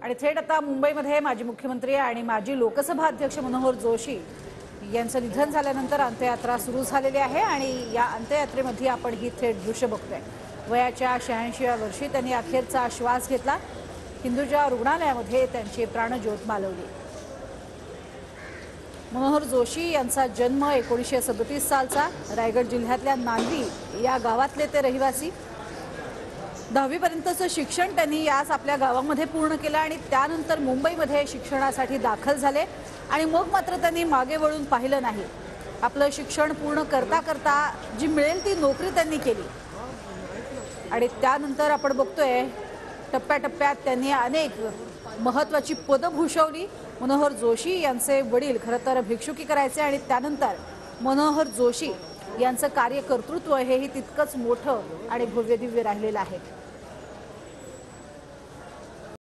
आणि थेट आता मुंबईमध्ये माजी मुख्यमंत्री आणि माजी लोकसभा अध्यक्ष मनोहर जोशी यांचं निधन झाल्यानंतर अंत्ययात्रा सुरू झालेली आहे आणि या अंत्ययात्रेमध्ये आपण ही थेट दृश्य बघतोय। वयाच्या 86व्या वर्षी त्यांनी अखेरचा श्वास घेतला। हिंदुजा रुग्णालयामध्ये त्यांची प्राणज्योत मालवली। मनोहर जोशी यांचा जन्म 1937 सालचा। रायगड जिल्ह्यातल्या नांदवी या गावातले ते रहिवासी। 10वी पर्यंतचं शिक्षण त्यांनी याच आपल्या गावामध्ये पूर्ण केलं आणि त्यानंतर मुंबईमध्ये शिक्षणासाठी दाखल झाले आणि मग मात्र त्यांनी मागे वळून पाहिलं नाही। आपलं शिक्षण पूर्ण करता करता जी मिळेल ती नोकरी त्यांनी केली आणि त्यानंतर आपण बघतोय टप्प्याटप्प्यात त्यांनी अनेक महत्त्वाची पदं भूषवली। मनोहर जोशी यांचे वडील खरं तर भिक्षुकी करायचे आणि त्यानंतर मनोहर जोशी यांचं कार्यकर्तृत्व हेही तितकंच मोठं आणि भव्यदिव्य राहिलेलं आहे।